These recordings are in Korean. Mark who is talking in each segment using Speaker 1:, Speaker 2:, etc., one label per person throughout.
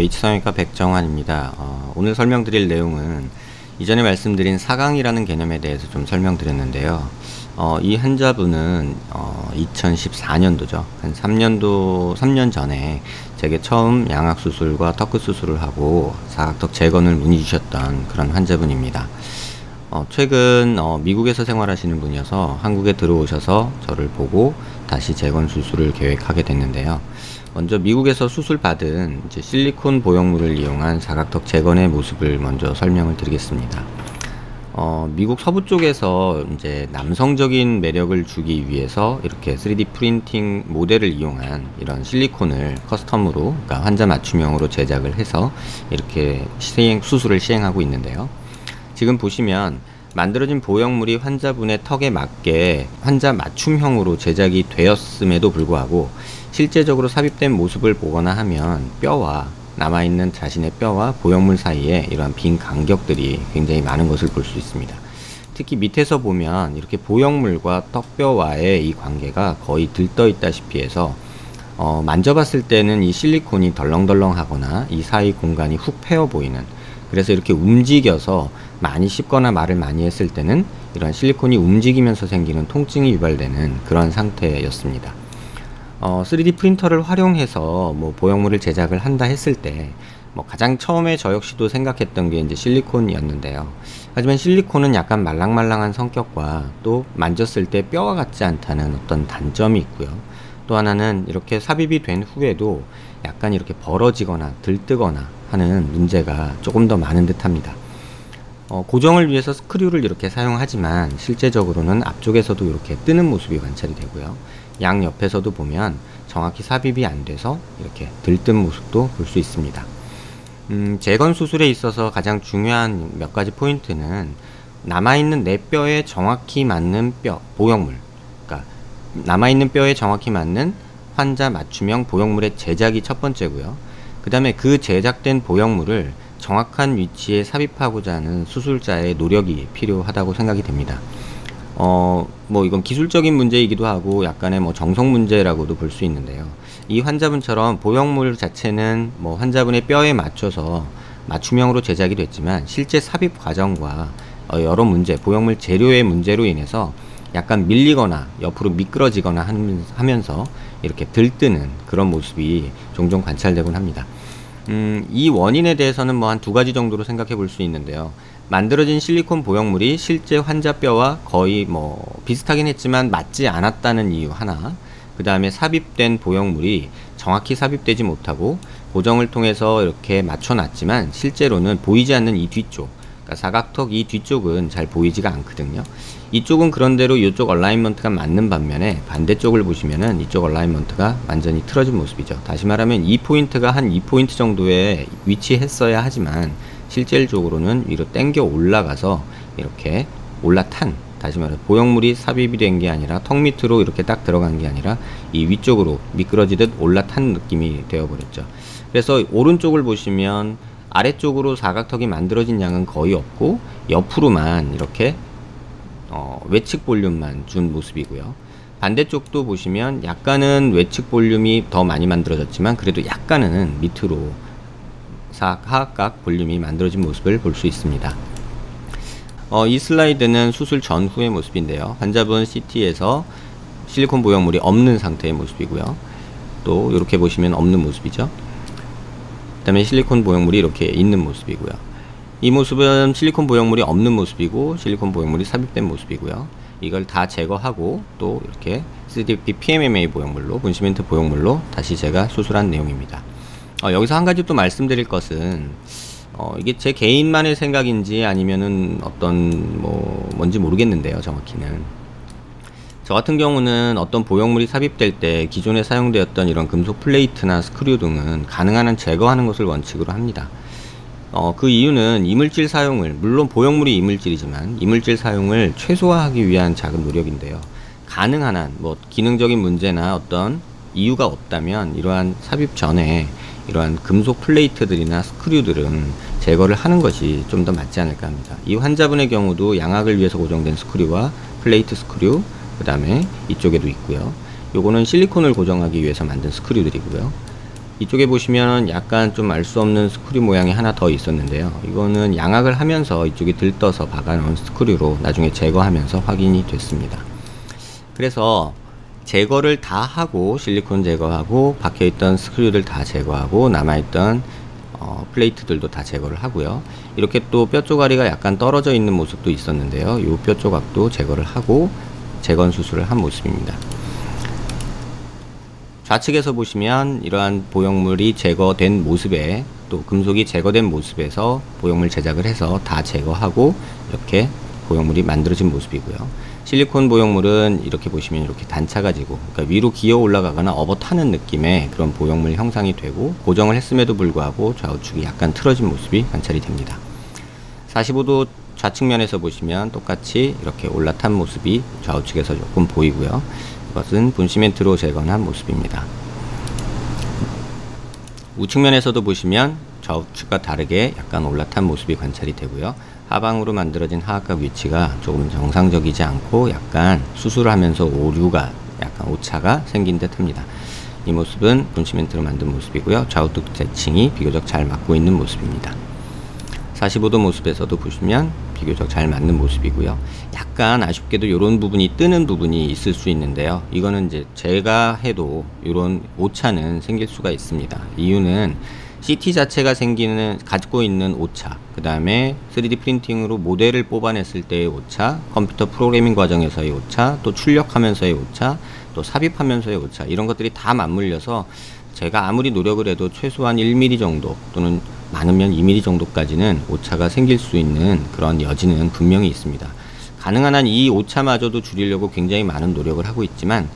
Speaker 1: H성형외과 백정환입니다. 오늘 설명드릴 내용은 이전에 말씀드린 사강이라는 개념에 대해서 좀 설명드렸는데요. 이 환자분은 2014년도죠. 한 3년 전에 제게 처음 양악수술과 턱끝수술을 하고 사각턱 재건을 문의 주셨던 그런 환자분입니다. 최근 미국에서 생활하시는 분이어서 한국에 들어오셔서 저를 보고 다시 재건 수술을 계획하게 됐는데요. 먼저 미국에서 수술 받은 이제 실리콘 보형물을 이용한 사각턱 재건의 모습을 먼저 설명을 드리겠습니다. 미국 서부 쪽에서 이제 남성적인 매력을 주기 위해서 이렇게 3D 프린팅 모델을 이용한 이런 실리콘을 커스텀으로, 그러니까 환자 맞춤형으로 제작을 해서 이렇게 수술을 시행하고 있는데요. 지금 보시면 만들어진 보형물이 환자분의 턱에 맞게 환자 맞춤형으로 제작이 되었음에도 불구하고 실제적으로 삽입된 모습을 보거나 하면 뼈와 남아있는 자신의 뼈와 보형물 사이에 이러한 빈 간격들이 굉장히 많은 것을 볼 수 있습니다. 특히 밑에서 보면 이렇게 보형물과 턱뼈와의 이 관계가 거의 들떠 있다시피 해서 만져봤을 때는 이 실리콘이 덜렁덜렁 하거나 이 사이 공간이 훅 패어 보이는, 그래서 이렇게 움직여서 많이 씹거나 말을 많이 했을 때는 이런 실리콘이 움직이면서 생기는 통증이 유발되는 그런 상태였습니다. 3D 프린터를 활용해서 보형물을 제작을 한다 했을 때 가장 처음에 저 역시도 생각했던 게 이제 실리콘이었는데요. 하지만 실리콘은 약간 말랑말랑한 성격과 또 만졌을 때 뼈와 같지 않다는 어떤 단점이 있고요. 또 하나는 이렇게 삽입이 된 후에도 약간 이렇게 벌어지거나 들뜨거나 하는 문제가 조금 더 많은 듯 합니다. 고정을 위해서 스크류를 이렇게 사용하지만 실제적으로는 앞쪽에서도 이렇게 뜨는 모습이 관찰이 되고요. 양 옆에서도 보면 정확히 삽입이 안 돼서 이렇게 들뜬 모습도 볼 수 있습니다. 재건 수술에 있어서 가장 중요한 몇 가지 포인트는 남아있는 내 뼈에 정확히 맞는 보형물, 그러니까 남아있는 뼈에 정확히 맞는 환자 맞춤형 보형물의 제작이 첫 번째고요. 그 다음에 그 제작된 보형물을 정확한 위치에 삽입하고자 하는 수술자의 노력이 필요하다고 생각이 됩니다. 이건 기술적인 문제이기도 하고 약간의 정성 문제라고도 볼 수 있는데요. 이 환자분처럼 보형물 자체는 환자분의 뼈에 맞춰서 맞춤형으로 제작이 됐지만 실제 삽입 과정과 여러 문제, 보형물 재료의 문제로 인해서 약간 밀리거나 옆으로 미끄러지거나 하면서 이렇게 들뜨는 그런 모습이 종종 관찰되곤 합니다. 이 원인에 대해서는 한 두 가지 정도로 생각해 볼 수 있는데요. 만들어진 실리콘 보형물이 실제 환자 뼈와 거의 비슷하긴 했지만 맞지 않았다는 이유 하나, 그 다음에 삽입된 보형물이 정확히 삽입되지 못하고 고정을 통해서 이렇게 맞춰놨지만 실제로는 보이지 않는 이 뒤쪽, 그러니까 사각턱 이 뒤쪽은 잘 보이지가 않거든요. 이쪽은 그런대로 이쪽 얼라인먼트가 맞는 반면에 반대쪽을 보시면은 이쪽 얼라인먼트가 완전히 틀어진 모습이죠. 다시 말하면 이 포인트가 한 2포인트 정도에 위치했어야 하지만 실질적으로는 위로 당겨 올라가서 이렇게 올라탄, 다시 말해 보형물이 삽입이 된 게 아니라 턱 밑으로 이렇게 딱 들어간 게 아니라 이 위쪽으로 미끄러지듯 올라탄 느낌이 되어버렸죠. 그래서 오른쪽을 보시면 아래쪽으로 사각턱이 만들어진 양은 거의 없고 옆으로만 이렇게 외측 볼륨만 준 모습이고요. 반대쪽도 보시면 약간은 외측 볼륨이 더 많이 만들어졌지만 그래도 약간은 밑으로 하악각 볼륨이 만들어진 모습을 볼 수 있습니다. 이 슬라이드는 수술 전후의 모습인데요. 환자분 CT에서 실리콘 보형물이 없는 상태의 모습이고요. 또 이렇게 보시면 없는 모습이죠. 그 다음에 실리콘 보형물이 이렇게 있는 모습이고요. 이 모습은 실리콘 보형물이 없는 모습이고 실리콘 보형물이 삽입된 모습이고요. 이걸 다 제거하고 또 이렇게 CDP PMMA 보형물로, 분시멘트 보형물로 다시 제가 수술한 내용입니다. 여기서 한 가지 또 말씀드릴 것은 이게 제 개인만의 생각인지 아니면은 뭔지 모르겠는데요. 정확히는 저 같은 경우는 어떤 보형물이 삽입될 때 기존에 사용되었던 이런 금속 플레이트나 스크류 등은 가능한 한 제거하는 것을 원칙으로 합니다. 그 이유는 이물질 사용을, 물론 보형물이 이물질이지만 이물질 사용을 최소화하기 위한 작은 노력인데요. 가능한 한 기능적인 문제나 어떤 이유가 없다면 이러한 삽입 전에 이러한 금속 플레이트들이나 스크류들은 제거를 하는 것이 좀 더 맞지 않을까 합니다. 이 환자분의 경우도 양악을 위해서 고정된 스크류와 플레이트 스크류, 그 다음에 이쪽에도 있고요. 요거는 실리콘을 고정하기 위해서 만든 스크류들이고요. 이쪽에 보시면 약간 좀 알 수 없는 스크류 모양이 하나 더 있었는데요. 이거는 양악을 하면서 이쪽에 들떠서 박아 놓은 스크류로 나중에 제거하면서 확인이 됐습니다. 그래서 제거를 다 하고, 실리콘 제거하고, 박혀있던 스크류들 다 제거하고, 남아있던 플레이트들도 다 제거를 하고요. 이렇게 또 뼈 쪼가리가 약간 떨어져 있는 모습도 있었는데요. 이 뼈 조각도 제거를 하고 재건 수술을 한 모습입니다. 좌측에서 보시면 이러한 보형물이 제거된 모습에, 또 금속이 제거된 모습에서 보형물 제작을 해서 다 제거하고 이렇게 보형물이 만들어진 모습이고요. 실리콘 보형물은 이렇게 보시면 이렇게 단차 가지고, 그러니까 위로 기어 올라가거나 업어 타는 느낌의 그런 보형물 형상이 되고, 고정을 했음에도 불구하고 좌우측이 약간 틀어진 모습이 관찰이 됩니다. 45도 좌측면에서 보시면 똑같이 이렇게 올라탄 모습이 좌우측에서 조금 보이고요. 이것은 분시멘트로 재건한 모습입니다. 우측면에서도 보시면 좌우측과 다르게 약간 올라탄 모습이 관찰이 되고요. 하방으로 만들어진 하악각 위치가 조금 정상적이지 않고 약간 수술을 하면서 오류가, 약간 오차가 생긴 듯 합니다. 이 모습은 분시멘트로 만든 모습이고요. 좌우측 대칭이 비교적 잘 맞고 있는 모습입니다. 45도 모습에서도 보시면 비교적 잘 맞는 모습이고요. 약간 아쉽게도 이런 부분이 뜨는 부분이 있을 수 있는데요. 이거는 이제 제가 해도 이런 오차는 생길 수가 있습니다. 이유는 CT 자체가 갖고 있는 오차, 그 다음에 3D 프린팅으로 모델을 뽑아냈을 때의 오차, 컴퓨터 프로그래밍 과정에서의 오차, 또 출력하면서의 오차, 또 삽입하면서의 오차, 이런 것들이 다 맞물려서 제가 아무리 노력을 해도 최소한 1mm 정도, 또는 많으면 2mm 정도까지는 오차가 생길 수 있는 그런 여지는 분명히 있습니다. 가능한 한 이 오차마저도 줄이려고 굉장히 많은 노력을 하고 있지만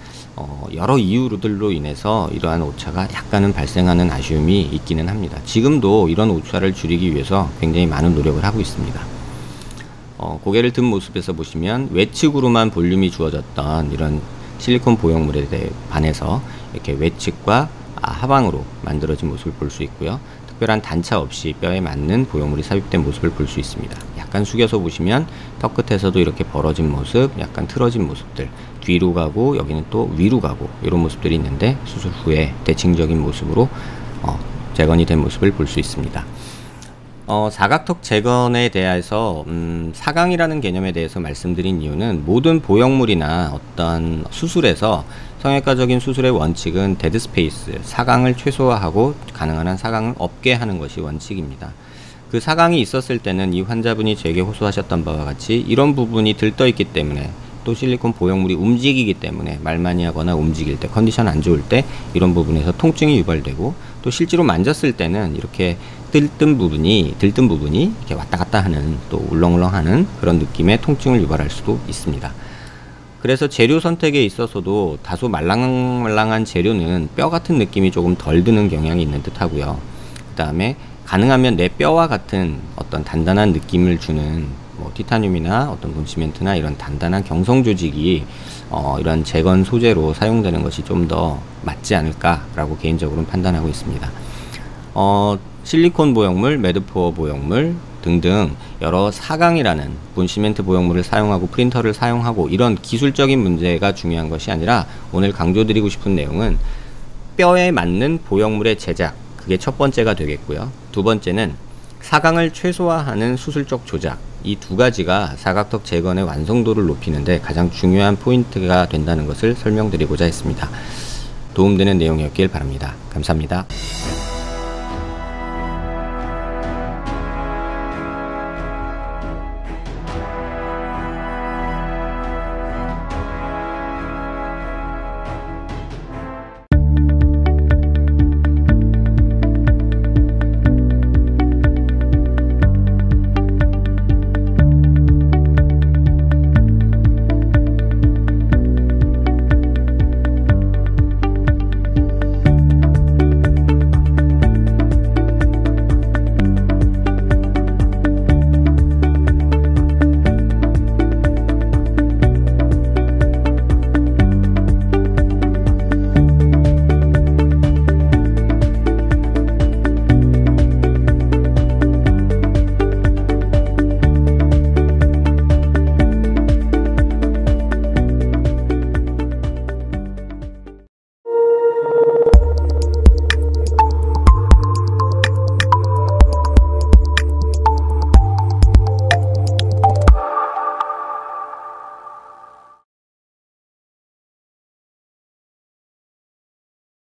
Speaker 1: 여러 이유들로 인해서 이러한 오차가 약간은 발생하는 아쉬움이 있기는 합니다. 지금도 이런 오차를 줄이기 위해서 굉장히 많은 노력을 하고 있습니다. 고개를 든 모습에서 보시면 외측으로만 볼륨이 주어졌던 이런 실리콘 보형물에 대해 반해서 이렇게 외측과 하방으로 만들어진 모습을 볼 수 있고요. 특별한 단차 없이 뼈에 맞는 보형물이 삽입된 모습을 볼 수 있습니다. 약간 숙여서 보시면 턱 끝에서도 이렇게 벌어진 모습, 약간 틀어진 모습들, 뒤로 가고 여기는 또 위로 가고 이런 모습들이 있는데, 수술 후에 대칭적인 모습으로 재건이 된 모습을 볼 수 있습니다. 사각턱 재건에 대해서 사강이라는 개념에 대해서 말씀드린 이유는, 모든 보형물이나 어떤 수술에서 성형외과적인 수술의 원칙은 데드 스페이스, 사강을 최소화하고 가능한 한 사강을 없게 하는 것이 원칙입니다. 그 사강이 있었을 때는 이 환자분이 제게 호소하셨던 바와 같이 이런 부분이 들떠 있기 때문에, 또 실리콘 보형물이 움직이기 때문에 말 많이 하거나 움직일 때, 컨디션 안 좋을 때 이런 부분에서 통증이 유발되고, 또 실제로 만졌을 때는 이렇게 들뜬 부분이 이렇게 왔다 갔다 하는, 또 울렁울렁하는 그런 느낌의 통증을 유발할 수도 있습니다. 그래서 재료 선택에 있어서도 다소 말랑말랑한 재료는 뼈 같은 느낌이 조금 덜 드는 경향이 있는 듯 하고요. 그 다음에 가능하면 내 뼈와 같은 어떤 단단한 느낌을 주는 티타늄이나 어떤 분시멘트나 이런 단단한 경성 조직이 이런 재건 소재로 사용되는 것이 좀 더 맞지 않을까라고 개인적으로는 판단하고 있습니다. 실리콘 보형물, 매드포어 보형물 등등 여러 사강이라는 분시멘트 보형물을 사용하고 프린터를 사용하고 이런 기술적인 문제가 중요한 것이 아니라, 오늘 강조드리고 싶은 내용은 뼈에 맞는 보형물의 제작, 그게 첫 번째가 되겠고요. 두 번째는 사강을 최소화하는 수술적 조작, 이 두 가지가 사각턱 재건의 완성도를 높이는데 가장 중요한 포인트가 된다는 것을 설명드리고자 했습니다. 도움되는 내용이었길 바랍니다. 감사합니다.